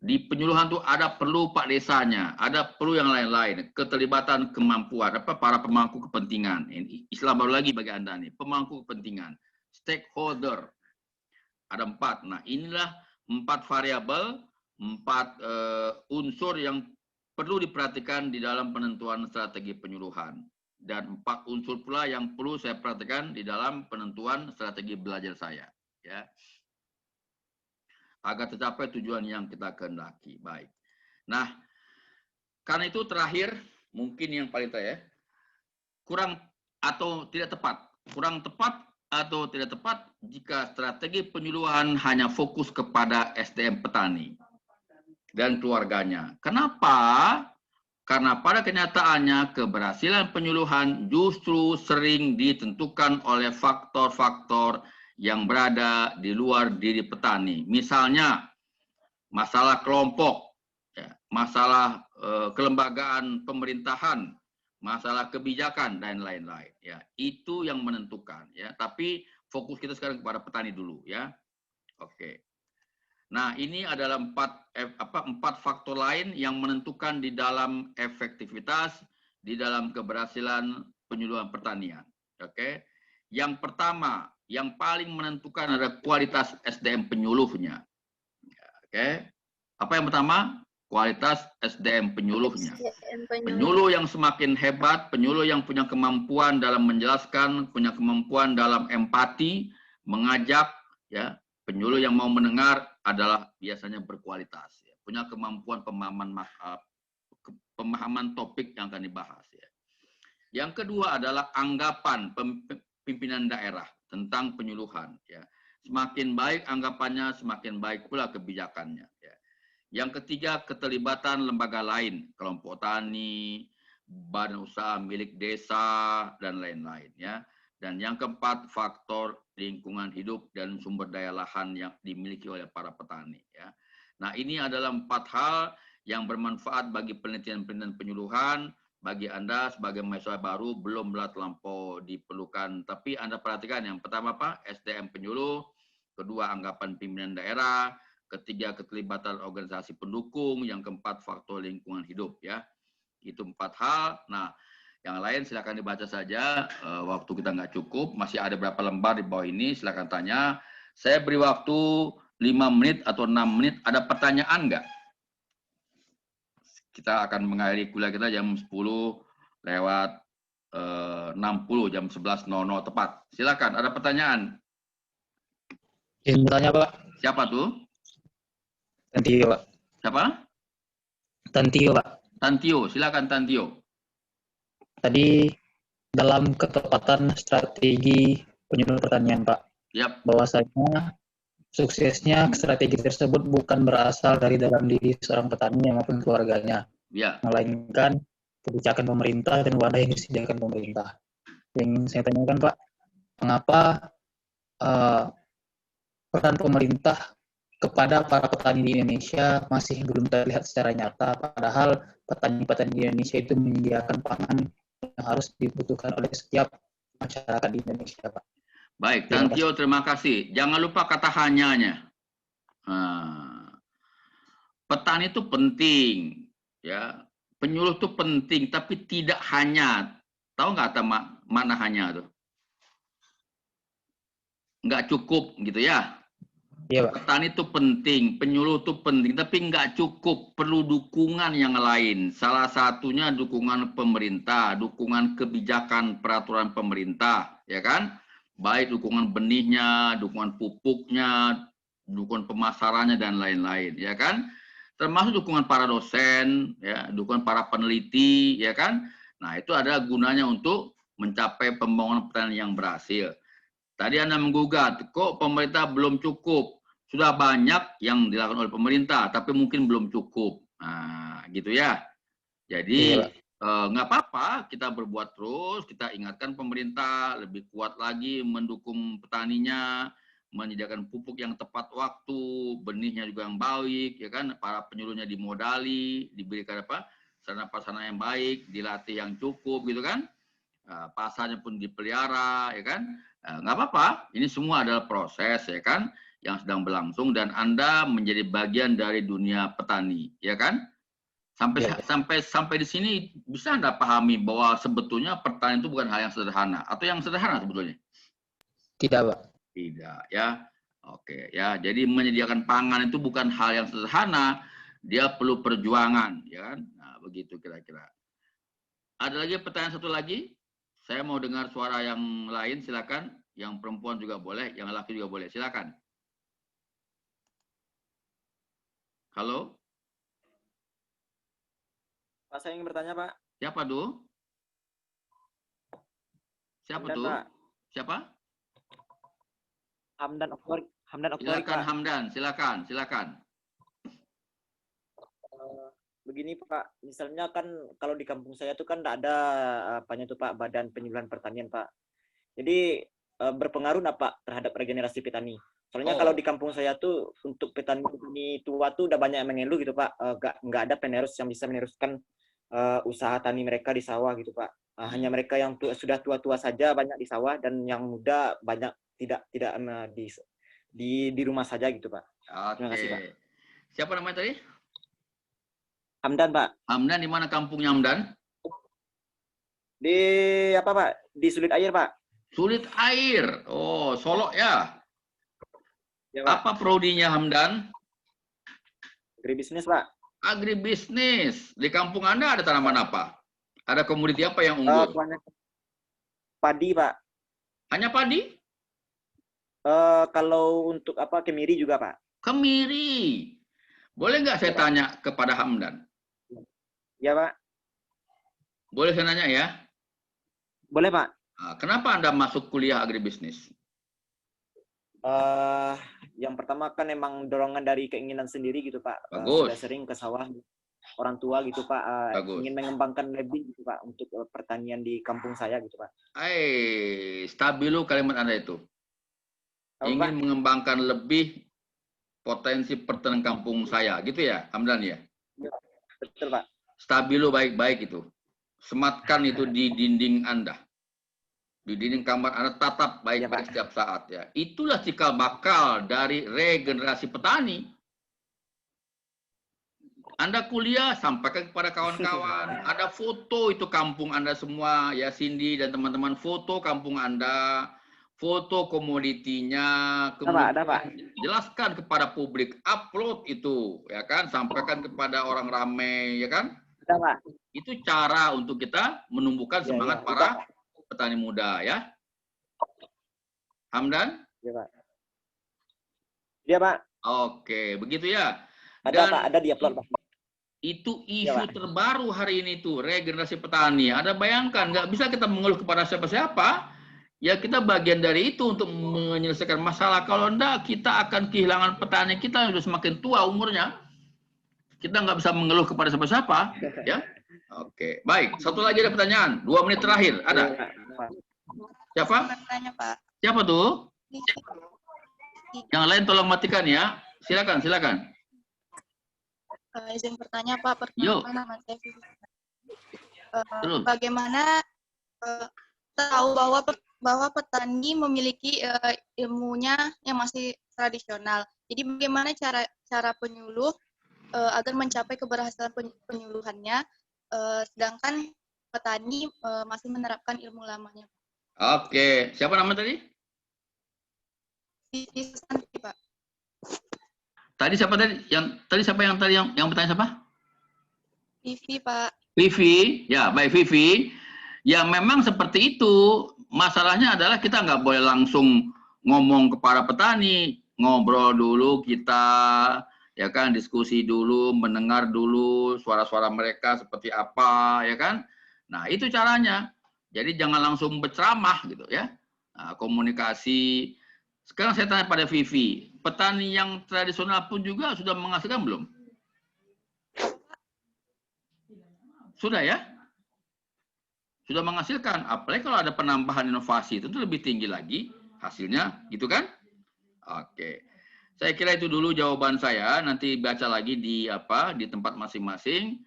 Di penyuluhan itu ada perlu Pak Desanya, ada perlu yang lain-lain. Keterlibatan kemampuan, para pemangku kepentingan. Ini Islam baru lagi bagi Anda nih, pemangku kepentingan. Stakeholder, ada 4. Nah, inilah 4 variabel, 4 unsur yang perlu diperhatikan di dalam penentuan strategi penyuluhan. Dan 4 unsur pula yang perlu saya perhatikan di dalam penentuan strategi belajar saya. Ya, agar tercapai tujuan yang kita kehendaki. Baik. Nah, karena itu terakhir, mungkin yang paling terakhir, kurang atau tidak tepat. Kurang tepat atau tidak tepat jika strategi penyuluhan hanya fokus kepada SDM petani dan keluarganya. Kenapa? Karena pada kenyataannya keberhasilan penyuluhan justru sering ditentukan oleh faktor-faktor yang berada di luar diri petani. Misalnya, masalah kelompok, ya, masalah kelembagaan pemerintahan, masalah kebijakan, dan lain-lain. Ya, itu yang menentukan. Ya. Tapi fokus kita sekarang kepada petani dulu. Ya. Oke. Nah, ini adalah 4 faktor lain yang menentukan di dalam efektivitas, di dalam keberhasilan penyuluhan pertanian. Oke. Yang pertama, yang paling menentukan adalah kualitas SDM penyuluhnya. Oke. Apa yang pertama? Kualitas SDM penyuluhnya. Penyuluh yang semakin hebat, penyuluh yang punya kemampuan dalam menjelaskan, punya kemampuan dalam empati, mengajak, ya, penyuluh yang mau mendengar adalah biasanya berkualitas. Ya. Punya kemampuan pemahaman topik yang akan dibahas. Ya. Yang kedua adalah anggapan pimpinan daerah tentang penyuluhan. Ya. Semakin baik anggapannya, semakin baik pula kebijakannya. Ya. Yang ketiga, keterlibatan lembaga lain, kelompok tani, badan usaha milik desa, dan lain-lain. Ya. Dan yang keempat, faktor lingkungan hidup dan sumber daya lahan yang dimiliki oleh para petani. Ya. Nah, ini adalah 4 hal yang bermanfaat bagi penelitian-penelitian penyuluhan. Bagi Anda sebagai mahasiswa baru belum terlampau diperlukan. Tapi Anda perhatikan yang pertama apa? SDM penyuluh. Kedua, anggapan pimpinan daerah. Ketiga, keterlibatan organisasi pendukung. Yang keempat, faktor lingkungan hidup. Ya, itu 4 hal. Nah, yang lain silakan dibaca saja. Waktu kita nggak cukup. Masih ada berapa lembar di bawah ini. Silakan tanya. Saya beri waktu 5 menit atau 6 menit. Ada pertanyaan nggak? Kita akan mengakhiri kuliah kita jam 10:60, jam 11.00 tepat. Silakan. Ada pertanyaan? Izin bertanya, Pak. Siapa tuh? Tantio, Pak. Siapa? Tantio, Pak. Tantio, silakan Tantio. Tadi dalam ketepatan strategi penyuluhan pertanian, Pak. Yap. Bahwasanya suksesnya strategi tersebut bukan berasal dari dalam diri seorang petani maupun keluarganya. Ya. Melainkan kebijakan pemerintah dan wadah yang disediakan pemerintah. Yang ingin saya tanyakan, Pak, mengapa peran pemerintah kepada para petani di Indonesia masih belum terlihat secara nyata, padahal petani-petani di Indonesia itu menyediakan pangan yang harus dibutuhkan oleh setiap masyarakat di Indonesia, Pak. Baik, Tantio, terima kasih. Jangan lupa kata hanyanya. Petani itu penting, ya. Penyuluh itu penting, tapi tidak hanya. Tahu nggak kata mana hanya tuh? Nggak cukup, gitu ya. Iya, Pak. Petani itu penting, penyuluh itu penting, tapi nggak cukup, perlu dukungan yang lain. Salah satunya dukungan pemerintah, dukungan kebijakan peraturan pemerintah, ya kan? Baik dukungan benihnya, dukungan pupuknya, dukungan pemasarannya, dan lain-lain, ya kan? Termasuk dukungan para dosen, ya, dukungan para peneliti, ya kan? Nah, itu adalah gunanya untuk mencapai pembangunan pertanian yang berhasil. Tadi Anda menggugat, kok pemerintah belum cukup? Sudah banyak yang dilakukan oleh pemerintah, tapi mungkin belum cukup. Nah, gitu ya. Jadi, nggak apa-apa, kita berbuat terus, kita ingatkan pemerintah lebih kuat lagi mendukung petaninya, menyediakan pupuk yang tepat waktu, benihnya juga yang baik, ya kan? Para penyuluhnya dimodali, diberikan apa? Sarana-prasarana yang baik, dilatih yang cukup, gitu kan? Pasarnya pun dipelihara, ya kan? Nggak apa-apa, ini semua adalah proses, ya kan? Yang sedang berlangsung dan Anda menjadi bagian dari dunia petani, ya kan? Sampai di sini bisa Anda pahami bahwa sebetulnya pertanian itu bukan hal yang sederhana atau yang sederhana sebetulnya? Tidak, Pak. Tidak, ya. Oke, ya. Jadi menyediakan pangan itu bukan hal yang sederhana, dia perlu perjuangan, ya kan? Nah, begitu kira-kira. Ada lagi pertanyaan satu lagi? Saya mau dengar suara yang lain, silakan. Yang perempuan juga boleh, yang laki juga boleh, silakan. Halo? Pak, saya ingin bertanya, Pak. Siapa tuh? Siapa Hamdan, tuh? Pak. Siapa? Hamdan Oktori, Silakan Pak. Hamdan, silakan. Begini Pak, misalnya kan kalau di kampung saya tuh kan tidak ada apanya tuh Pak, Badan Penyuluhan Pertanian Pak. Jadi berpengaruh nggak Pak terhadap regenerasi petani? Soalnya kalau di kampung saya tuh untuk petani tua tuh udah banyak yang mengeluh gitu Pak, nggak ada penerus yang bisa meneruskan usaha tani mereka di sawah gitu Pak. Hanya mereka yang sudah tua-tua saja banyak di sawah dan yang muda banyak tidak di rumah saja gitu Pak. Terima kasih Pak. Siapa namanya tadi? Hamdan Pak. Hamdan di mana kampungnya Hamdan? Di apa Pak? Di Sulit Air Pak. Sulit Air. Oh, Solok ya. Ya, Pak. Apa prodinya Hamdan? Agribisnis Pak. Agribisnis. Di kampung Anda ada tanaman apa? Ada komoditi apa yang unggul? Padi Pak. Hanya padi? Kalau untuk apa kemiri juga Pak. Kemiri. Boleh nggak saya tanya kepada Hamdan? Ya Pak. Boleh saya nanya ya? Boleh Pak. Kenapa Anda masuk kuliah agribisnis? Yang pertama kan emang dorongan dari keinginan sendiri gitu Pak. Bagus. Sudah sering ke sawah orang tua gitu Pak. Bagus. Ingin mengembangkan lebih gitu Pak untuk pertanian di kampung saya gitu Pak. Stabilo kalimat Anda itu. Ingin mengembangkan lebih potensi pertanian kampung saya, gitu ya, Hamdan ya? Betul Pak. Stabilo baik-baik itu. Sematkan itu di dinding Anda. Di dinding kamar Anda tatap baik-baik setiap saat ya. Itulah cikal bakal dari regenerasi petani. Anda kuliah, sampaikan kepada kawan-kawan. Ada foto itu kampung Anda semua, ya Cindy dan teman-teman, foto kampung Anda. Foto komoditinya, kemudian ada, Pak. Jelaskan kepada publik, upload itu, ya kan, sampaikan kepada orang ramai, ya kan? Ada, Pak. Itu cara untuk kita menumbuhkan semangat para petani muda, ya. Hamdan? Iya, Pak. Iya, Pak. Oke, begitu ya. Ada, Pak, ada di upload, Pak. Itu isu terbaru hari ini tuh, regenerasi petani. Ada bayangkan, nggak bisa kita mengeluh kepada siapa-siapa. Ya kita bagian dari itu untuk menyelesaikan masalah. Kalau enggak, kita akan kehilangan petani kita yang sudah semakin tua umurnya. Kita nggak bisa mengeluh kepada siapa-siapa. Ya, oke. Baik, satu lagi ada pertanyaan. 2 menit terakhir, ada. Siapa? Bertanya, Pak. Siapa tuh? Yang lain tolong matikan ya. Silakan, silakan. Izin bertanya, Pak. Yuk. Pertama, nama saya Vivi. Bagaimana tahu bahwa petani memiliki ilmunya yang masih tradisional. Jadi bagaimana cara penyuluh agar mencapai keberhasilan penyuluhannya, sedangkan petani masih menerapkan ilmu lamanya. Oke, siapa nama tadi? Vivi Santi, Pak. Tadi siapa tadi? Yang bertanya siapa? Vivi, Pak. Vivi, ya baik Vivi. Ya memang seperti itu. Masalahnya adalah kita nggak boleh langsung ngomong kepada petani, ngobrol dulu kita, ya kan, diskusi dulu, mendengar dulu suara-suara mereka seperti apa, ya kan. Nah itu caranya. Jadi jangan langsung berceramah gitu ya. Nah, komunikasi. Sekarang saya tanya pada Vivi, petani yang tradisional pun juga sudah menghasilkan belum? Sudah ya? Sudah menghasilkan, apalagi kalau ada penambahan inovasi itu lebih tinggi lagi hasilnya, gitu kan? Oke. Saya kira itu dulu jawaban saya. Nanti baca lagi di tempat masing-masing.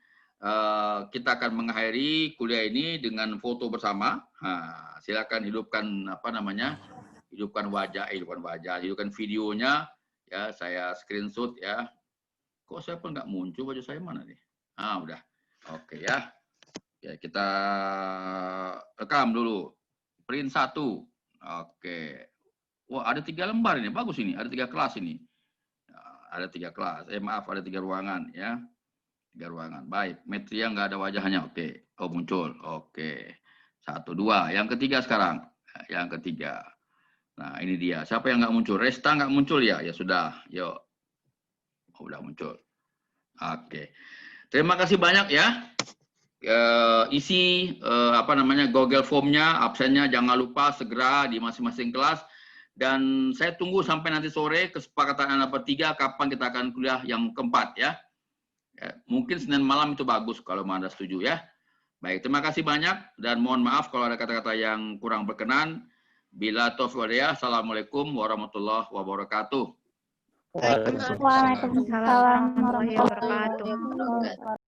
Kita akan mengakhiri kuliah ini dengan foto bersama. Silakan hidupkan hidupkan hidupkan videonya. Ya, saya screenshot ya. Kok saya pun nggak muncul baju saya mana nih? Udah. Oke ya. Ya, kita rekam dulu. Print 1. Oke. Wah, ada 3 lembar ini. Bagus ini. Ada 3 kelas ini. Ada 3 kelas. Maaf, ada 3 ruangan ya. 3 ruangan. Baik. Metria nggak ada wajahnya. Oke. Oh, muncul. Oke. 1, 2. Yang ketiga sekarang. Yang ketiga. Nah, ini dia. Siapa yang nggak muncul? Resta nggak muncul ya? Ya sudah. Yuk. Oh, udah muncul. Oke. Terima kasih banyak ya. Isi Google Form-nya, absennya jangan lupa segera di masing-masing kelas. Dan saya tunggu sampai nanti sore kesepakatan Anda bertiga kapan kita akan kuliah yang keempat ya. Mungkin Senin malam itu bagus kalau Anda setuju ya. Baik, terima kasih banyak dan mohon maaf kalau ada kata-kata yang kurang berkenan. Bila taufiq wal hidayah. Assalamualaikum warahmatullahi wabarakatuh. Waalaikumsalam warahmatullahi wabarakatuh.